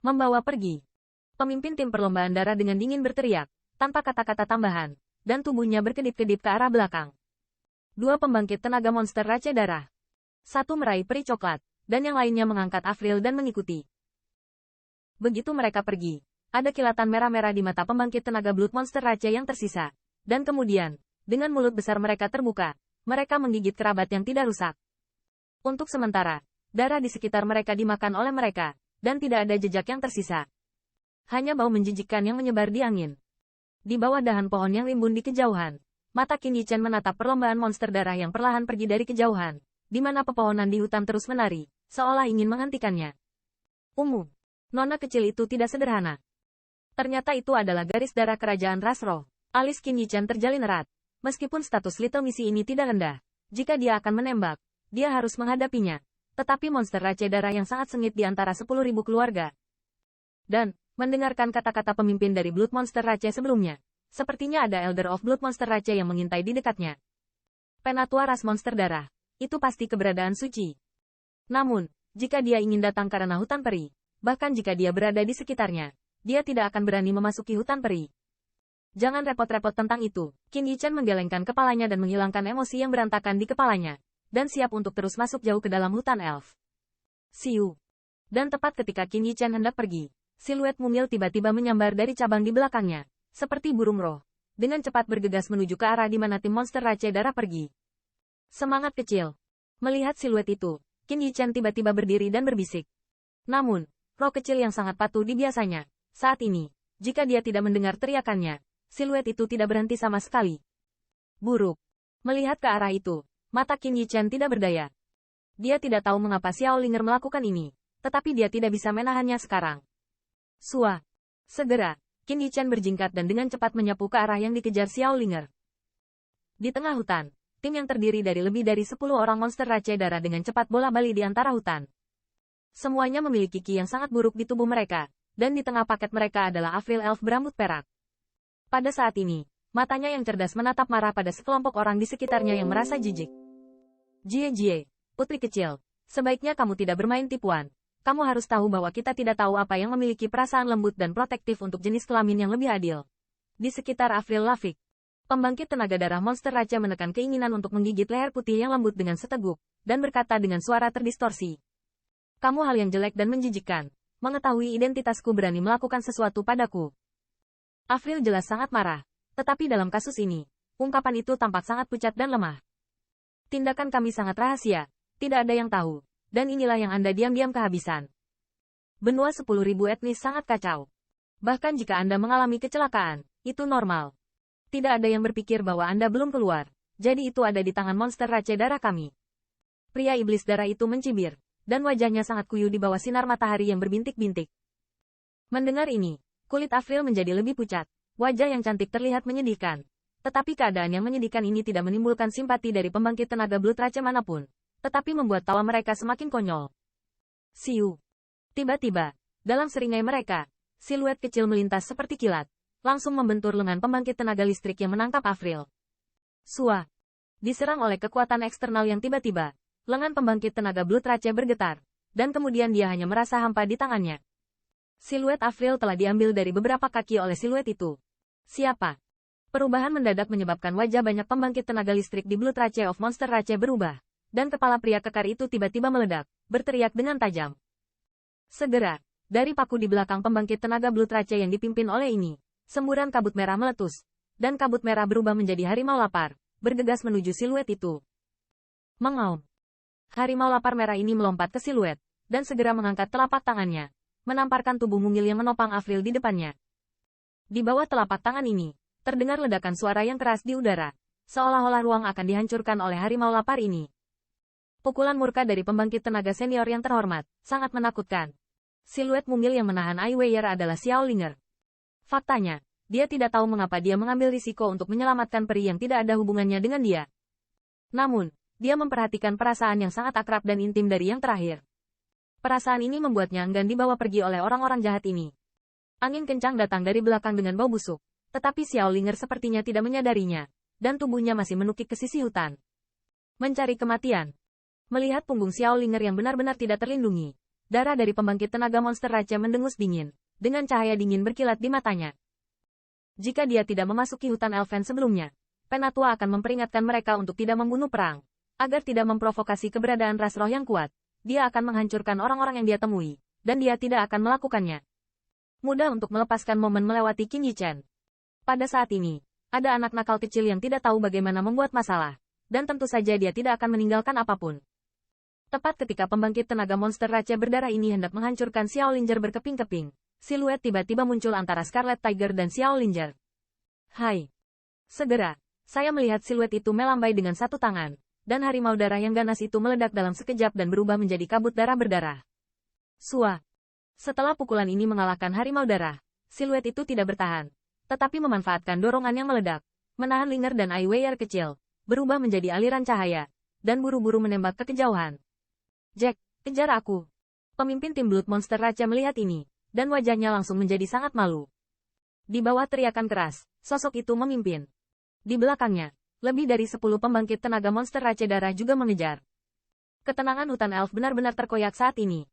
Membawa pergi. Pemimpin tim perlombaan darah dengan dingin berteriak, tanpa kata-kata tambahan, dan tubuhnya berkedip-kedip ke arah belakang. Dua pembangkit tenaga monster race darah. Satu meraih peri coklat, dan yang lainnya mengangkat Avril dan mengikuti. Begitu mereka pergi, ada kilatan merah-merah di mata pembangkit tenaga blood monster race yang tersisa. Dan kemudian, dengan mulut besar mereka terbuka, mereka menggigit kerabat yang tidak rusak. Untuk sementara, darah di sekitar mereka dimakan oleh mereka, dan tidak ada jejak yang tersisa. Hanya bau menjijikkan yang menyebar di angin. Di bawah dahan pohon yang rimbun di kejauhan, mata Qin Yichen menatap perlombaan monster darah yang perlahan pergi dari kejauhan, di mana pepohonan di hutan terus menari, seolah ingin menghentikannya. Ungu. Nona kecil itu tidak sederhana. Ternyata itu adalah garis darah kerajaan ras roh. Alis Qin Yichen terjalin erat. Meskipun status Little Missy ini tidak rendah, jika dia akan menembak, dia harus menghadapinya. Tetapi monster race darah yang sangat sengit di antara 10.000 keluarga. Dan, mendengarkan kata-kata pemimpin dari Blood Monster Race sebelumnya, sepertinya ada Elder of Blood Monster Race yang mengintai di dekatnya. Penatua ras monster darah, itu pasti keberadaan suci. Namun, jika dia ingin datang karena hutan peri, bahkan jika dia berada di sekitarnya, dia tidak akan berani memasuki hutan peri. Jangan repot-repot tentang itu. Qin Yichen menggelengkan kepalanya dan menghilangkan emosi yang berantakan di kepalanya, dan siap untuk terus masuk jauh ke dalam hutan elf. Siu. Dan tepat ketika Qin Yichen hendak pergi, siluet mungil tiba-tiba menyambar dari cabang di belakangnya, seperti burung roh, dengan cepat bergegas menuju ke arah di mana tim monster race darah pergi. Semangat kecil. Melihat siluet itu, Qin Yichen tiba-tiba berdiri dan berbisik. Namun, roh kecil yang sangat patuh di biasanya, saat ini, jika dia tidak mendengar teriakannya, siluet itu tidak berhenti sama sekali. Buruk. Melihat ke arah itu, mata Qin Yichen tidak berdaya. Dia tidak tahu mengapa Xiao Linger melakukan ini, tetapi dia tidak bisa menahannya sekarang. Sua. Segera, Qin Yichen berjingkat dan dengan cepat menyapu ke arah yang dikejar Xiao Linger. Di tengah hutan, tim yang terdiri dari lebih dari 10 orang monster race darah dengan cepat bola-balik di antara hutan. Semuanya memiliki ki yang sangat buruk di tubuh mereka, dan di tengah paket mereka adalah Avril Elf berambut perak. Pada saat ini, matanya yang cerdas menatap marah pada sekelompok orang di sekitarnya yang merasa jijik. Jie, putri kecil, sebaiknya kamu tidak bermain tipuan. Kamu harus tahu bahwa kita tidak tahu apa yang memiliki perasaan lembut dan protektif untuk jenis kelamin yang lebih adil. Di sekitar Avril Lafiq, pembangkit tenaga darah monster raja menekan keinginan untuk menggigit leher putih yang lembut dengan seteguk, dan berkata dengan suara terdistorsi. Kamu hal yang jelek dan menjijikkan. Mengetahui identitasku berani melakukan sesuatu padaku. Avril jelas sangat marah, tetapi dalam kasus ini, ungkapan itu tampak sangat pucat dan lemah. Tindakan kami sangat rahasia, tidak ada yang tahu, dan inilah yang Anda diam-diam kehabisan. Benua 10.000 etnis sangat kacau. Bahkan jika Anda mengalami kecelakaan, itu normal. Tidak ada yang berpikir bahwa Anda belum keluar, jadi itu ada di tangan monster race darah kami. Pria iblis darah itu mencibir, dan wajahnya sangat kuyu di bawah sinar matahari yang berbintik-bintik. Mendengar ini, kulit Avril menjadi lebih pucat, wajah yang cantik terlihat menyedihkan. Tetapi keadaan yang menyedihkan ini tidak menimbulkan simpati dari pembangkit tenaga blood race manapun, tetapi membuat tawa mereka semakin konyol. Siu. Tiba-tiba, dalam seringai mereka, siluet kecil melintas seperti kilat, langsung membentur lengan pembangkit tenaga listrik yang menangkap Avril. Sua. Diserang oleh kekuatan eksternal yang tiba-tiba, lengan pembangkit tenaga blood race bergetar, dan kemudian dia hanya merasa hampa di tangannya. Siluet Avril telah diambil dari beberapa kaki oleh siluet itu. Siapa? Perubahan mendadak menyebabkan wajah banyak pembangkit tenaga listrik di Blood Race of Monster Race berubah, dan kepala pria kekar itu tiba-tiba meledak, berteriak dengan tajam. Segera, dari paku di belakang pembangkit tenaga Blood Race yang dipimpin oleh ini, semburan kabut merah meletus, dan kabut merah berubah menjadi harimau lapar, bergegas menuju siluet itu. Mengaum. Harimau lapar merah ini melompat ke siluet, dan segera mengangkat telapak tangannya, menamparkan tubuh mungil yang menopang Avril di depannya. Di bawah telapak tangan ini, terdengar ledakan suara yang keras di udara, seolah-olah ruang akan dihancurkan oleh harimau lapar ini. Pukulan murka dari pembangkit tenaga senior yang terhormat, sangat menakutkan. Siluet mungil yang menahan Ai Weier adalah Xiao Linger. Faktanya, dia tidak tahu mengapa dia mengambil risiko untuk menyelamatkan peri yang tidak ada hubungannya dengan dia. Namun, dia memperhatikan perasaan yang sangat akrab dan intim dari yang terakhir. Perasaan ini membuatnya enggan dibawa pergi oleh orang-orang jahat ini. Angin kencang datang dari belakang dengan bau busuk, tetapi Xiao Linger sepertinya tidak menyadarinya, dan tubuhnya masih menukik ke sisi hutan. Mencari kematian. Melihat punggung Xiao Linger yang benar-benar tidak terlindungi, Darah dari pembangkit tenaga monster raja mendengus dingin, dengan cahaya dingin berkilat di matanya. Jika dia tidak memasuki hutan Elven sebelumnya, Penatua akan memperingatkan mereka untuk tidak membunuh perang, agar tidak memprovokasi keberadaan ras roh yang kuat. Dia akan menghancurkan orang-orang yang dia temui, dan dia tidak akan melakukannya. Mudah untuk melepaskan momen melewati Qin Yichen. Pada saat ini, ada anak nakal kecil yang tidak tahu bagaimana membuat masalah, dan tentu saja dia tidak akan meninggalkan apapun. Tepat ketika pembangkit tenaga monster raja berdarah ini hendak menghancurkan Xiao Linger berkeping-keping, siluet tiba-tiba muncul antara Scarlet Tiger dan Xiao Linger. Hai! Segera, saya melihat siluet itu melambai dengan satu tangan, dan harimau darah yang ganas itu meledak dalam sekejap dan berubah menjadi kabut darah berdarah. Sua! Setelah pukulan ini mengalahkan harimau darah, siluet itu tidak bertahan, tetapi memanfaatkan dorongan yang meledak, menahan Linger dan Ai Weier kecil, berubah menjadi aliran cahaya, dan buru-buru menembak ke kejauhan. Jack, kejar aku. Pemimpin tim Blood Monster Raja melihat ini, dan wajahnya langsung menjadi sangat malu. Di bawah teriakan keras, sosok itu memimpin. Di belakangnya, lebih dari 10 pembangkit tenaga monster Raja Darah juga mengejar. Ketenangan hutan elf benar-benar terkoyak saat ini,